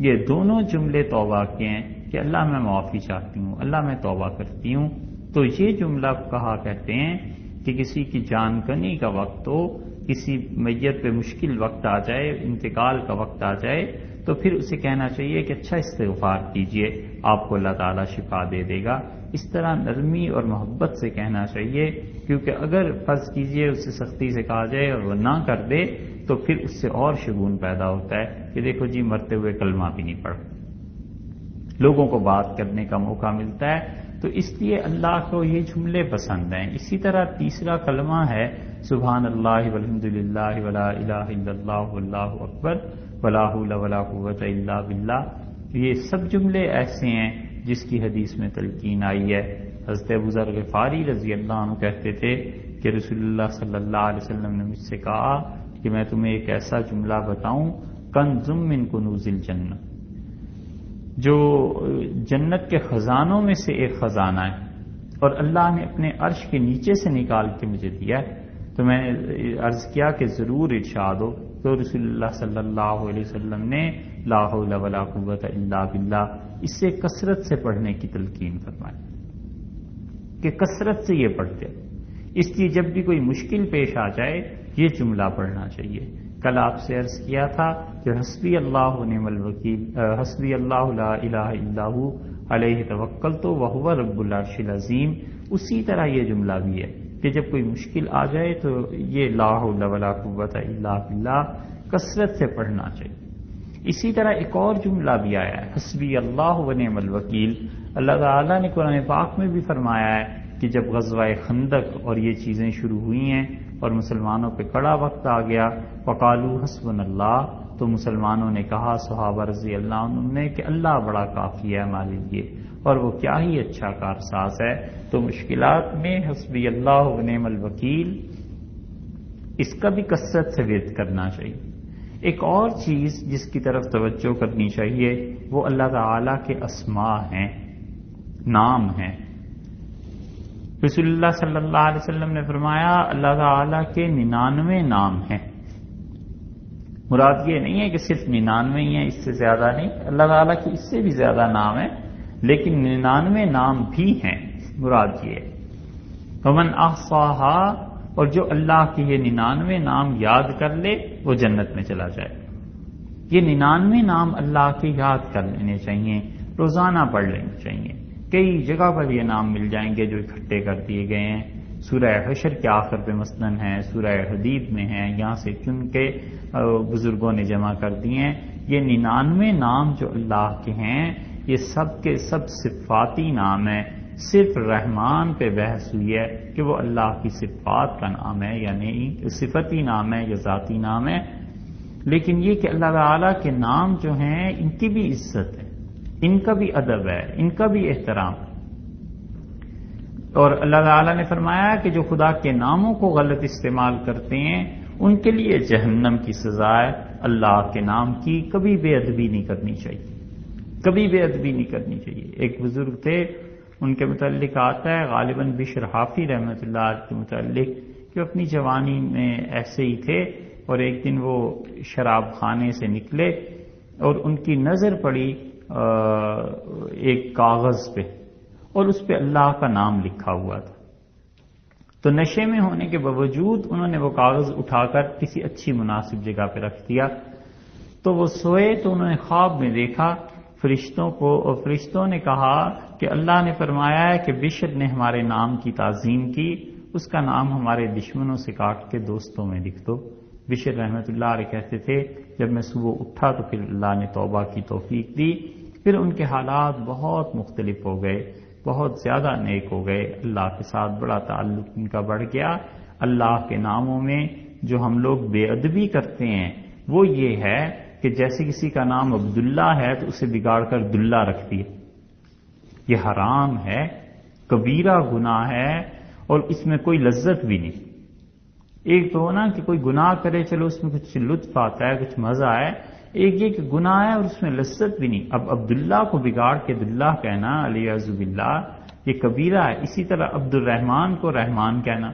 یہ دونوں جملے توبہ کے ہیں کہ اللہ میں معافی چاہتی ہوں، اللہ میں توبہ کرتی ہوں۔ تو یہ جملہ کہا کہتے ہیں کہ کسی کی جان کنی کا وقت ہو، کسی میت پہ مشکل وقت آ جائے، انتقال کا وقت آ جائے، تو پھر اسے کہنا چاہیے کہ اچھا استغفار کیجئے، آپ کو اللہ تعالیٰ شفا دے دے گا۔ اس طرح نرمی اور محبت سے کہنا چاہیے، کیونکہ اگر فرض کیجئے اسے سختی سے کہا جائے اور وہ نہ کر دے تو پھر اس سے اور شگون پیدا ہوتا ہے کہ دیکھو جی مرتے ہوئے کلمہ بھی نہیں پڑھ، لوگوں کو بات کرنے کا موقع ملتا ہے۔ تو اس لیے اللہ کو یہ جملے پسند ہیں۔ اسی طرح تیسرا کلمہ ہے سبحان اللہ والحمد للہ ولا الہ الا اللہ واللہ اکبر ولا حول ولا قوۃ الا باللہ۔ یہ سب جملے ایسے ہیں جس کی حدیث میں تلقین آئی ہے۔ حضرت ابو ذر غفاری رضی اللہ عنہ کہتے تھے کہ رسول اللہ صلی اللہ علیہ وسلم نے مجھ سے کہا کہ میں تمہیں ایک ایسا جملہ بتاؤں کنز من کنوز الجنہ، جو جنت کے خزانوں میں سے ایک خزانہ ہے اور اللہ نے اپنے عرش کے نیچے سے نکال کے مجھے دیا ہے۔ تو میں نے عرض کیا کہ ضرور ارشاد ہو، تو رسول اللہ صلی اللہ علیہ وسلم نے لا حول ولا قوۃ الا باللہ اس سے کثرت سے پڑھنے کی تلقین فرمائی کہ کثرت سے یہ پڑھتے، اس لیے جب بھی کوئی مشکل پیش آ جائے یہ جملہ پڑھنا چاہیے۔ کل آپ سے عرض کیا تھا کہ حسبی اللہ ونعم الوکیل، حسبی اللہ لا الہ الا ہو علیہ توکلت وہو رب العرش العظیم، اسی طرح یہ جملہ بھی ہے کہ جب کوئی مشکل آ جائے تو یہ لا حول ولا قوۃ الا باللہ کثرت سے پڑھنا چاہیے۔ اسی طرح ایک اور جملہ بھی آیا ہے حسبی اللہ ونعم الوکیل۔ اللہ تعالیٰ نے قرآن پاک میں بھی فرمایا ہے کہ جب غزوہ خندق اور یہ چیزیں شروع ہوئی ہیں اور مسلمانوں پہ کڑا وقت آ گیا وقالوا حسبنا اللہ، تو مسلمانوں نے کہا صحابہ رضی اللہ عنہ نے کہ اللہ بڑا کافی ہے ہمارے لیے، اور وہ کیا ہی اچھا کارساز ہے۔ تو مشکلات میں حسبی اللہ ونعم الوکیل اس کا بھی کثرت سے ورد کرنا چاہیے۔ ایک اور چیز جس کی طرف توجہ کرنی چاہیے وہ اللہ تعالیٰ کے اسماء ہیں، نام ہیں۔ رسول اللہ صلی اللہ علیہ وسلم نے فرمایا اللہ تعالیٰ کے 99 نام ہیں۔ مراد یہ نہیں ہے کہ صرف 99 ہی ہیں، اس سے زیادہ نہیں، اللہ تعالیٰ کے اس سے بھی زیادہ نام ہیں، لیکن 99 نام بھی ہیں، مراد یہ ہے۔ ومن احصاها، اور جو اللہ کے یہ 99 نام یاد کر لے وہ جنت میں چلا جائے۔ یہ 99 نام اللہ کے یاد کر لینے چاہیے، روزانہ پڑھ لینے چاہیے۔ کئی جگہ پر یہ نام مل جائیں گے جو اکٹھے کر دیے گئے ہیں، سورہ حشر کے آخر پہ مثلاً ہیں، سورہ حدید میں ہیں، یہاں سے چن کے بزرگوں نے جمع کر دیے ہیں۔ یہ 99 نام جو اللہ کے ہیں یہ سب کے سب صفاتی نام ہیں، صرف رحمان پہ بحث ہوئی ہے کہ وہ اللہ کی صفات کا نام ہے یا نہیں، صفتی نام ہے یا ذاتی نام ہے، لیکن یہ کہ اللہ تعالیٰ کے نام جو ہیں ان کی بھی عزت ہے، ان کا بھی ادب ہے، ان کا بھی احترام ہے۔ اور اللہ تعالیٰ نے فرمایا کہ جو خدا کے ناموں کو غلط استعمال کرتے ہیں ان کے لیے جہنم کی سزا ہے۔ اللہ کے نام کی کبھی بے ادبی نہیں کرنی چاہیے، کبھی بے ادبی نہیں کرنی چاہیے۔ ایک بزرگ تھے، ان کے متعلق آتا ہے غالباً بشر حافی رحمۃ اللہ علیہ کے متعلق کہ اپنی جوانی میں ایسے ہی تھے اور ایک دن وہ شراب خانے سے نکلے اور ان کی نظر پڑی ایک کاغذ پہ اور اس پہ اللہ کا نام لکھا ہوا تھا۔ تو نشے میں ہونے کے باوجود انہوں نے وہ کاغذ اٹھا کر کسی اچھی مناسب جگہ پہ رکھ دیا۔ تو وہ سوئے تو انہوں نے خواب میں دیکھا فرشتوں کو، اور فرشتوں نے کہا کہ اللہ نے فرمایا ہے کہ بشر نے ہمارے نام کی تعظیم کی، اس کا نام ہمارے دشمنوں سے کاٹ کے دوستوں میں لکھ دو۔ بشر رحمۃ اللہ علیہ کہتے تھے جب میں صبح اٹھا تو پھر اللہ نے توبہ کی توفیق دی، پھر ان کے حالات بہت مختلف ہو گئے، بہت زیادہ نیک ہو گئے، اللہ کے ساتھ بڑا تعلق ان کا بڑھ گیا۔ اللہ کے ناموں میں جو ہم لوگ بے ادبی کرتے ہیں وہ یہ ہے کہ جیسے کسی کا نام عبداللہ ہے تو اسے بگاڑ کر دلہ رکھ دیا۔ یہ حرام ہے، کبیرہ گناہ ہے اور اس میں کوئی لذت بھی نہیں۔ ایک تو نا کہ کوئی گناہ کرے چلو اس میں کچھ لطف آتا ہے، کچھ مزہ ہے، ایک یہ کہ گناہ ہے اور اس میں لذت بھی نہیں۔ اب عبداللہ کو بگاڑ کے دلہ کہنا علیہ باللہ یہ کبیرہ ہے۔ اسی طرح عبد الرحمن کو رحمان کہنا،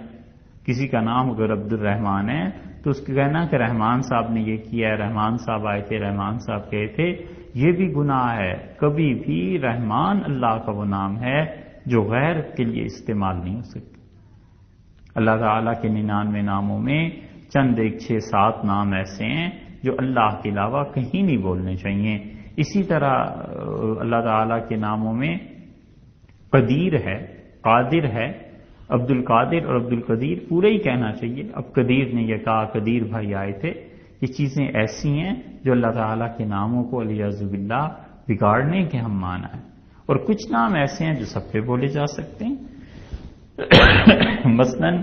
کسی کا نام اگر عبد الرحمن ہے تو اس کو کہنا کہ رحمان صاحب نے یہ کیا ہے، رحمان صاحب آئے تھے، رحمان صاحب کہے تھے، یہ بھی گناہ ہے۔ کبھی بھی رحمان اللہ کا وہ نام ہے جو غیر کے لیے استعمال نہیں ہو سکتا۔ اللہ تعالیٰ کے 99 ناموں میں چند 6-7 نام ایسے ہیں جو اللہ کے علاوہ کہیں نہیں بولنے چاہیے۔ اسی طرح اللہ تعالیٰ کے ناموں میں قدیر ہے، قادر ہے، عبد القادر اور عبد القدیر پورے ہی کہنا چاہیے۔ اب قدیر نے یہ کہا، قدیر بھائی آئے تھے، یہ چیزیں ایسی ہیں جو اللہ تعالیٰ کے ناموں کو علیہ باللہ بگاڑنے کے ہم مانا ہے۔ اور کچھ نام ایسے ہیں جو سب پہ بولے جا سکتے ہیں۔ مثلاً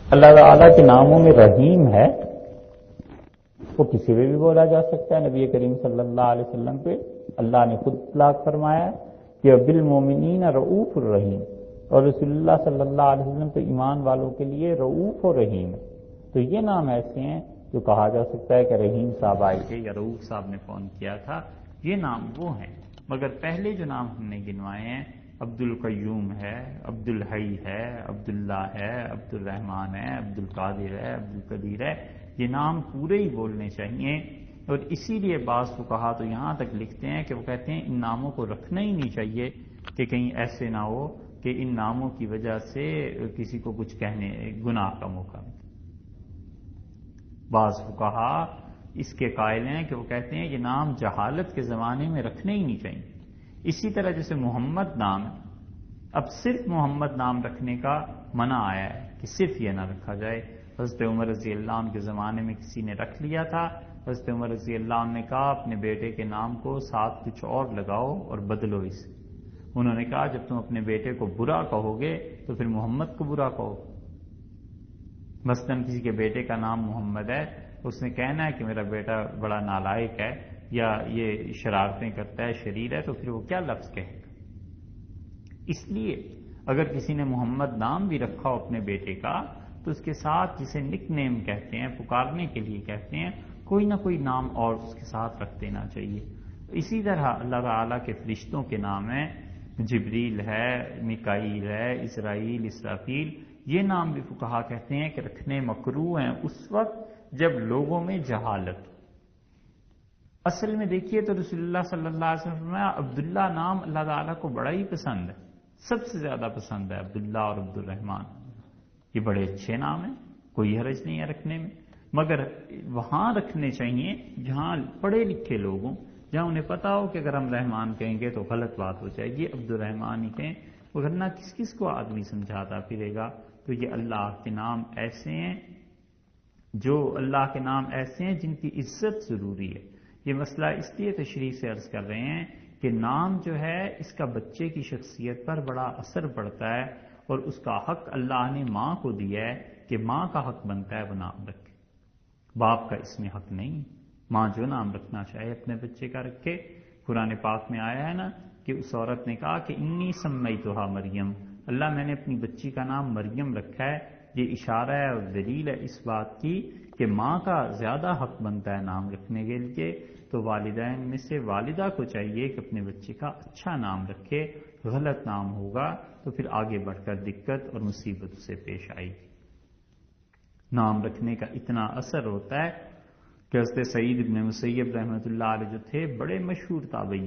اللہ تعالیٰ کے ناموں میں رحیم ہے، وہ کسی پہ بھی بولا جا سکتا ہے۔ نبی کریم صلی اللہ علیہ وسلم پہ اللہ نے خود اطلاق فرمایا ہے کہ بالمومنین رؤوف الرحیم، اور رسول اللہ صلی اللہ علیہ وسلم تو ایمان والوں کے لیے رؤوف و رحیم ہے۔ تو یہ نام ایسے ہیں جو کہا جا سکتا ہے کہ رحیم صاحب آئے تھے یا رؤوف صاحب نے فون کیا تھا، یہ نام وہ ہیں۔ مگر پہلے جو نام ہم نے گنوائے ہیں، عبد القیوم ہے، عبد الحی ہے، عبداللہ ہے، عبد الرحمن ہے، عبد القادر ہے، عبد القدیر ہے، یہ نام پورے ہی بولنے چاہیے۔ اور اسی لیے بعض فقہا تو یہاں تک لکھتے ہیں کہ وہ کہتے ہیں ان ناموں کو رکھنا ہی نہیں چاہیے کہ کہیں ایسے نہ ہو کہ ان ناموں کی وجہ سے کسی کو کچھ کہنے گناہ کا موقع ملے۔ بعض فقہا اس کے قائل ہیں کہ وہ کہتے ہیں یہ نام جہالت کے زمانے میں رکھنے ہی نہیں چاہیے۔ اسی طرح جیسے محمد نام ہے، اب صرف محمد نام رکھنے کا منع آیا ہے کہ صرف یہ نہ رکھا جائے۔ حضرت عمر رضی اللہ عنہ کے زمانے میں کسی نے رکھ لیا تھا، حضرت عمر رضی اللہ عنہ نے کہا اپنے بیٹے کے نام کو ساتھ کچھ اور لگاؤ اور بدلو اسے۔ انہوں نے کہا جب تم اپنے بیٹے کو برا کہو گے تو پھر محمد کو برا کہو۔ مثلاً کسی کے بیٹے کا نام محمد ہے، اس نے کہنا ہے کہ میرا بیٹا بڑا نالائق ہے یا یہ شرارتیں کرتا ہے، شریر ہے، تو پھر وہ کیا لفظ کہے گا؟ اس لیے اگر کسی نے محمد نام بھی رکھا ہو اپنے بیٹے کا تو اس کے ساتھ جسے نک نیم کہتے ہیں، پکارنے کے لیے کہتے ہیں، کوئی نہ کوئی نام اور اس کے ساتھ رکھ دینا چاہیے۔ اسی طرح اللہ تعالیٰ کے فرشتوں کے نام ہیں، جبریل ہے، میکائیل ہے، اسرائیل، اسرافیل، یہ نام بھی فقہا کہتے ہیں کہ رکھنے مکروہ ہیں اس وقت جب لوگوں میں جہالت ہو۔ اصل میں دیکھیے تو رسول اللہ صلی اللہ علیہ وسلم نے فرمایا عبداللہ نام اللہ تعالیٰ کو بڑا ہی پسند ہے، سب سے زیادہ پسند ہے عبداللہ اور عبد الرحمن۔ یہ بڑے اچھے نام ہیں، کوئی حرج نہیں ہے رکھنے میں، مگر وہاں رکھنے چاہیے جہاں پڑھے لکھے لوگ ہوں، جہاں انہیں پتا ہو کہ اگر ہم رحمان کہیں گے تو غلط بات ہو جائے گی، عبد الرحمن ہی کہیں، ورنہ کس کس کو آدمی سمجھاتا پھرے گا۔ تو یہ اللہ کے نام ایسے ہیں جو اللہ کے نام ایسے ہیں جن کی عزت ضروری ہے۔ یہ مسئلہ اس لیے تشریح سے عرض کر رہے ہیں کہ نام جو ہے اس کا بچے کی شخصیت پر بڑا اثر پڑتا ہے، اور اس کا حق اللہ نے ماں کو دیا ہے کہ ماں کا حق بنتا ہے وہ نام رکھے، باپ کا اس میں حق نہیں۔ ماں جو نام رکھنا چاہے اپنے بچے کا رکھے۔ قرآن پاک میں آیا ہے نا کہ اس عورت نے کہا کہ انی سمیتھا مریم، اللہ میں نے اپنی بچی کا نام مریم رکھا ہے۔ یہ اشارہ ہے اور دلیل ہے اس بات کی کہ ماں کا زیادہ حق بنتا ہے نام رکھنے کے لیے، تو والدین میں سے والدہ کو چاہیے کہ اپنے بچے کا اچھا نام رکھے، غلط نام ہوگا تو پھر آگے بڑھ کر دقت اور مصیبت اسے پیش آئے گی۔ نام رکھنے کا اتنا اثر ہوتا ہے کہ حضرت سعید ابن مسیب رحمۃ اللہ علیہ جو تھے بڑے مشہور تابعی،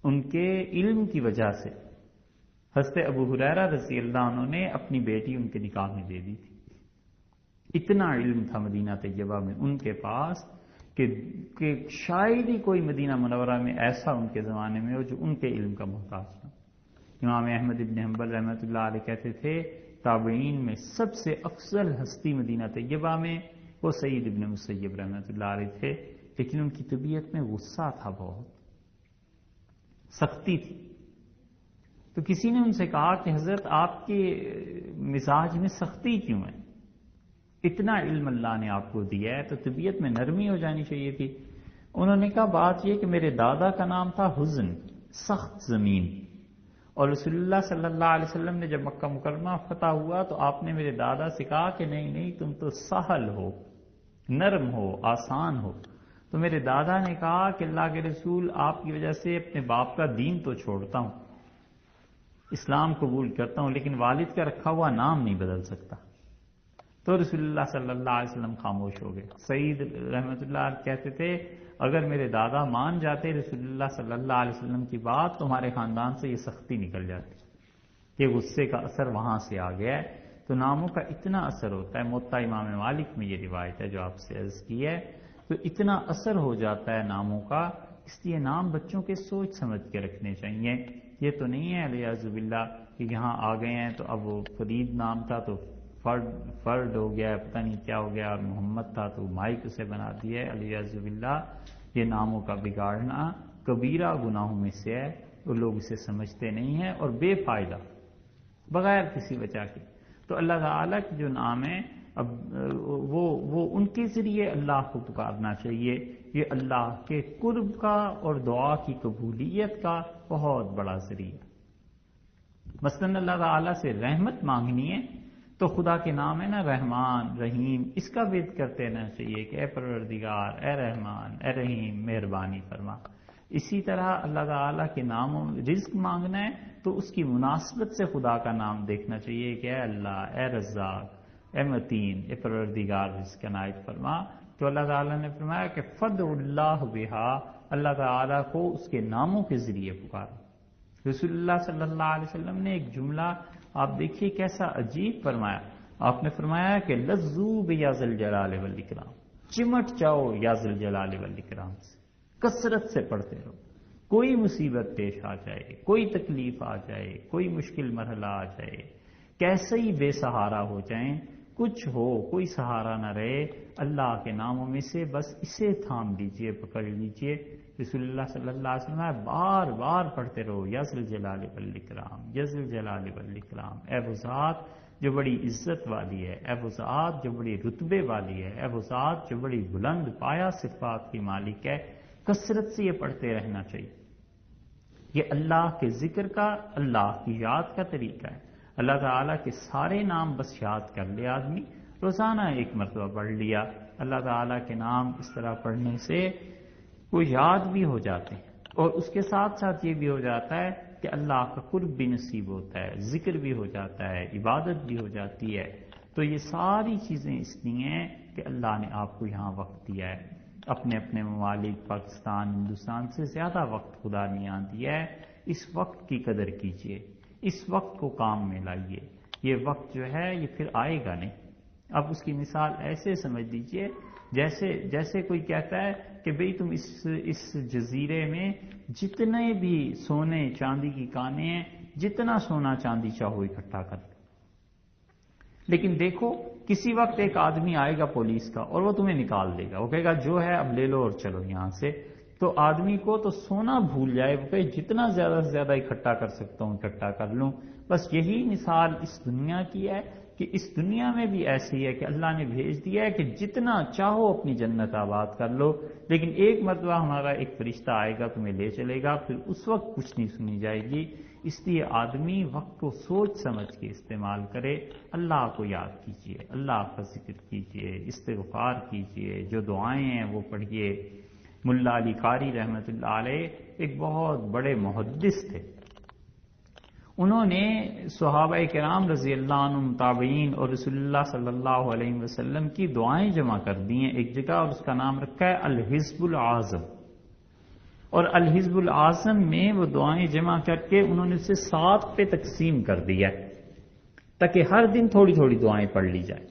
ان کے علم کی وجہ سے حضرت ابو ہریرہ رضی اللہ عنہ نے اپنی بیٹی ان کے نکاح میں دے دی تھی۔ اتنا علم تھا مدینہ طیبہ میں ان کے پاس کہ شاید ہی کوئی مدینہ منورہ میں ایسا ان کے زمانے میں ہو جو ان کے علم کا محتاج نہ۔ امام احمد ابن حنبل رحمۃ اللہ علیہ کہتے تھے تابعین میں سب سے افضل ہستی مدینہ طیبہ میں وہ سعید ابن مسیب رحمۃ اللہ علیہ تھے، لیکن ان کی طبیعت میں غصہ تھا، بہت سختی تھی۔ تو کسی نے ان سے کہا کہ حضرت آپ کے مزاج میں سختی کیوں ہے؟ اتنا علم اللہ نے آپ کو دیا ہے تو طبیعت میں نرمی ہو جانی چاہیے تھی۔ انہوں نے کہا بات یہ کہ میرے دادا کا نام تھا حزن، سخت زمین، اور رسول اللہ صلی اللہ علیہ وسلم نے جب مکہ مکرمہ فتح ہوا تو آپ نے میرے دادا سے کہا کہ نہیں نہیں تم تو سہل ہو، نرم ہو، آسان ہو۔ تو میرے دادا نے کہا کہ اللہ کے رسول آپ کی وجہ سے اپنے باپ کا دین تو چھوڑتا ہوں، اسلام قبول کرتا ہوں، لیکن والد کا رکھا ہوا نام نہیں بدل سکتا۔ تو رسول اللہ صلی اللہ علیہ وسلم خاموش ہو گئے۔ سعید رحمۃ اللہ علیہ کہتے تھے اگر میرے دادا مان جاتے رسول اللہ صلی اللہ علیہ وسلم کی بات تو ہمارے خاندان سے یہ سختی نکل جاتی۔ یہ غصے کا اثر وہاں سے آ گیا ہے۔ تو ناموں کا اتنا اثر ہوتا ہے، موطا امام مالک میں یہ روایت ہے جو آپ سے عرض کی ہے، تو اتنا اثر ہو جاتا ہے ناموں کا، اس لیے نام بچوں کے سوچ سمجھ کے رکھنے چاہیے۔ یہ تو نہیں ہے علیاذ باللہ کہ یہاں آ گئے ہیں تو اب وہ فرید نام تھا تو فرد ہو گیا، پتہ نہیں کیا ہو گیا، اور محمد تھا تو مائک اسے بنا دیا ہے، علیاذ باللہ۔ یہ ناموں کا بگاڑنا کبیرہ گناہوں میں سے ہے، اور لوگ اسے سمجھتے نہیں ہیں اور بے فائدہ بغیر کسی وجہ کے۔ تو اللہ تعالیٰ کے جو نام ہیں اب وہ ان کے ذریعے اللہ کو پکارنا چاہیے۔ یہ اللہ کے قرب کا اور دعا کی قبولیت کا بہت بڑا ذریعہ۔ مثلاً اللہ تعالیٰ سے رحمت مانگنی ہے تو خدا کے نام ہے نا رحمان رحیم، اس کا وید کرتے رہنا چاہیے کہ اے پروردگار، اے رحمان، اے رحیم مہربانی فرما۔ اسی طرح اللہ تعالیٰ کے ناموں رزق مانگنا ہے تو اس کی مناسبت سے خدا کا نام دیکھنا چاہیے کہ اے اللہ، اے رزاق، اے متین، اے پروردگار رزق عنایت فرما۔ تو اللہ تعالیٰ نے فرمایا کہ فدعوا اللہ بہا، اللہ تعالیٰ کو اس کے ناموں کے ذریعے پکارو۔ رسول اللہ صلی اللہ علیہ وسلم نے ایک جملہ آپ دیکھیے کیسا عجیب فرمایا۔ آپ نے فرمایا کہ لذو بیا ذل جلال والاکرام، چمٹ جاؤ یا ذل جلال والاکرام سے، کثرت سے پڑھتے رہو۔ کوئی مصیبت پیش آ جائے، کوئی تکلیف آ جائے، کوئی مشکل مرحلہ آ جائے، کیسے ہی بے سہارا ہو جائیں، کچھ ہو کوئی سہارا نہ رہے، اللہ کے ناموں میں سے بس اسے تھام لیجئے، پکڑ لیجئے۔ رسول اللہ صلی اللہ علیہ وسلم بار بار پڑھتے رہو یا ذل جلال والاکرام، یا ذل جلال والاکرام، اے وہ ذات جو بڑی عزت والی ہے، اے وہ ذات جو بڑی رتبے والی ہے، اے وہ ذات جو بڑی بلند پایا صفات کی مالک ہے۔ کثرت سے یہ پڑھتے رہنا چاہیے۔ یہ اللہ کے ذکر کا، اللہ کی یاد کا طریقہ ہے۔ اللہ تعالیٰ کے سارے نام بس یاد کر لے آدمی، روزانہ ایک مرتبہ پڑھ لیا۔ اللہ تعالیٰ کے نام اس طرح پڑھنے سے وہ یاد بھی ہو جاتے ہیں، اور اس کے ساتھ ساتھ یہ بھی ہو جاتا ہے کہ اللہ کا قرب بھی نصیب ہوتا ہے، ذکر بھی ہو جاتا ہے، عبادت بھی ہو جاتی ہے۔ تو یہ ساری چیزیں اس لیے ہیں کہ اللہ نے آپ کو یہاں وقت دیا ہے۔ اپنے اپنے ممالک پاکستان ہندوستان سے زیادہ وقت خدا نے یہاں دیا ہے۔ اس وقت کی قدر کیجئے، اس وقت کو کام میں لائیے۔ یہ وقت جو ہے یہ پھر آئے گا نہیں۔ اب اس کی مثال ایسے سمجھ لیجئے جیسے کوئی کہتا ہے کہ بھئی تم اس جزیرے میں جتنے بھی سونے چاندی کی کانیں ہیں، جتنا سونا چاندی چاہو اکٹھا کر لو، لیکن دیکھو کسی وقت ایک آدمی آئے گا پولیس کا اور وہ تمہیں نکال دے گا، وہ کہے گا جو ہے اب لے لو اور چلو یہاں سے۔ تو آدمی کو تو سونا بھول جائے، وہ کہے جتنا زیادہ سے زیادہ اکٹھا کر سکتا ہوں اکٹھا کر لوں۔ بس یہی مثال اس دنیا کی ہے کہ اس دنیا میں بھی ایسی ہے کہ اللہ نے بھیج دیا ہے کہ جتنا چاہو اپنی جنت آباد کر لو، لیکن ایک مرتبہ ہمارا ایک فرشتہ آئے گا تمہیں لے چلے گا، پھر اس وقت کچھ نہیں سنی جائے گی۔ اس لیے آدمی وقت کو سوچ سمجھ کے استعمال کرے، اللہ کو یاد کیجئے، اللہ کا ذکر کیجئے، استغفار کیجئے، جو دعائیں ہیں وہ پڑھیے۔ ملا علی قاری رحمۃ اللہ علیہ ایک بہت بڑے محدث تھے، انہوں نے صحابہ کرام رضی اللہ عنہم، تابعین اور رسول اللہ صلی اللہ علیہ وسلم کی دعائیں جمع کر دی ہیں ایک جگہ، اور اس کا نام رکھا ہے الحزب العظم۔ اور الحزب العظم میں وہ دعائیں جمع کر کے انہوں نے اسے 7 پہ تقسیم کر دیا تاکہ ہر دن تھوڑی تھوڑی دعائیں پڑھ لی جائیں۔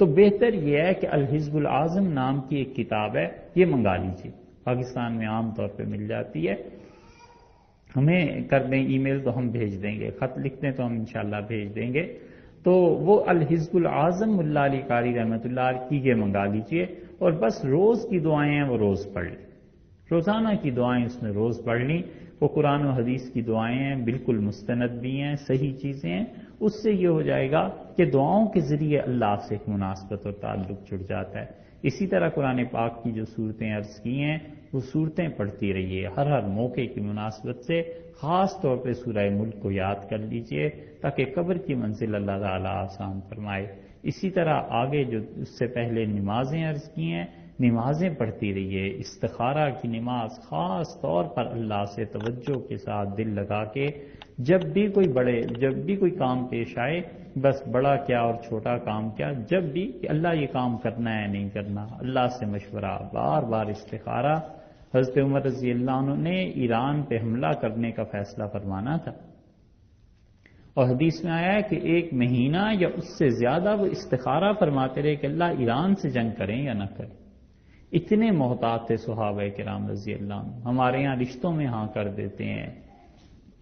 تو بہتر یہ ہے کہ الحزب العظم نام کی ایک کتاب ہے، یہ منگا لیجیے، پاکستان میں عام طور پہ مل جاتی ہے، ہمیں کر دیں ای میل تو ہم بھیج دیں گے، خط لکھ دیں تو ہم انشاءاللہ بھیج دیں گے۔ تو وہ الحزب العظم ملا علی قاری رحمۃ اللہ علیہ کی یہ منگا لیجیے، اور بس روز کی دعائیں ہیں وہ روز پڑھ لیں، روزانہ کی دعائیں اس میں روز پڑھ لیں۔ وہ قرآن و حدیث کی دعائیں ہیں، بالکل مستند بھی ہیں، صحیح چیزیں ہیں۔ اس سے یہ ہو جائے گا کہ دعاؤں کے ذریعے اللہ سے ایک مناسبت اور تعلق جڑ جاتا ہے۔ اسی طرح قرآن پاک کی جو صورتیں عرض کی ہیں وہ صورتیں پڑھتی رہیے، ہر موقع کی مناسبت سے، خاص طور پہ سورہ ملک کو یاد کر لیجئے تاکہ قبر کی منزل اللہ تعالیٰ آسان فرمائے۔ اسی طرح آگے جو اس سے پہلے نمازیں عرض کی ہیں، نمازیں پڑھتی رہیے، استخارہ کی نماز خاص طور پر اللہ سے توجہ کے ساتھ دل لگا کے، جب بھی کوئی کام پیش آئے، بس بڑا کیا اور چھوٹا کام کیا، جب بھی کہ اللہ یہ کام کرنا ہے نہیں کرنا، اللہ سے مشورہ، بار بار استخارہ۔ حضرت عمر رضی اللہ عنہ نے ایران پہ حملہ کرنے کا فیصلہ فرمانا تھا، اور حدیث میں آیا ہے کہ 1 مہینہ یا اس سے زیادہ وہ استخارہ فرماتے رہے کہ اللہ ایران سے جنگ کریں یا نہ کریں۔ اتنے محتاط تھے صحابہ کرام رضی اللہ عنہ۔ ہمارے ہاں رشتوں میں ہاں کر دیتے ہیں،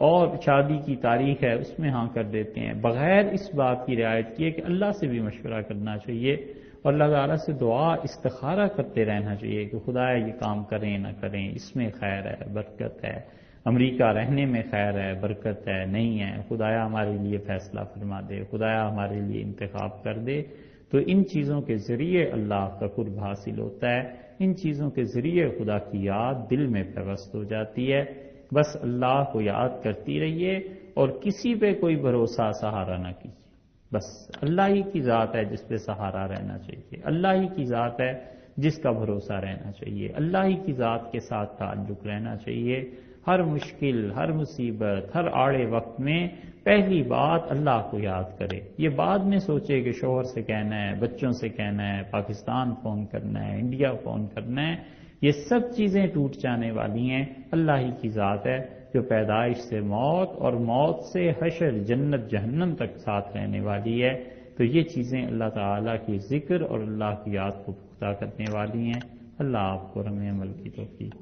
اور شادی کی تاریخ ہے اس میں ہاں کر دیتے ہیں، بغیر اس بات کی رعایت کیے کہ اللہ سے بھی مشورہ کرنا چاہیے، اور اللہ تعالیٰ سے دعا استخارہ کرتے رہنا چاہیے کہ خدایا یہ کام کریں نہ کریں، اس میں خیر ہے، برکت ہے، امریکہ رہنے میں خیر ہے، برکت ہے، نہیں ہے، خدایا ہمارے لیے فیصلہ فرما دے، خدایا ہمارے لیے انتخاب کر دے۔ تو ان چیزوں کے ذریعے اللہ کا قرب حاصل ہوتا ہے، ان چیزوں کے ذریعے خدا کی یاد دل میں پیوست ہو جاتی ہے۔ بس اللہ کو یاد کرتی رہیے، اور کسی پہ کوئی بھروسہ سہارا نہ کیجیے، بس اللہ ہی کی ذات ہے جس پہ سہارا رہنا چاہیے، اللہ ہی کی ذات ہے جس کا بھروسہ رہنا چاہیے، اللہ ہی کی ذات کے ساتھ تعلق رہنا چاہیے۔ ہر مشکل، ہر مصیبت، ہر آڑے وقت میں پہلی بات اللہ کو یاد کرے۔ یہ بعد میں سوچے کہ شوہر سے کہنا ہے، بچوں سے کہنا ہے، پاکستان فون کرنا ہے، انڈیا فون کرنا ہے، یہ سب چیزیں ٹوٹ جانے والی ہیں۔ اللہ ہی کی ذات ہے جو پیدائش سے موت اور موت سے حشر، جنت جہنم تک ساتھ رہنے والی ہے۔ تو یہ چیزیں اللہ تعالیٰ کی ذکر اور اللہ کی یاد کو پختہ کرنے والی ہیں۔ اللہ آپ کو ہمیں عمل کی توفیق۔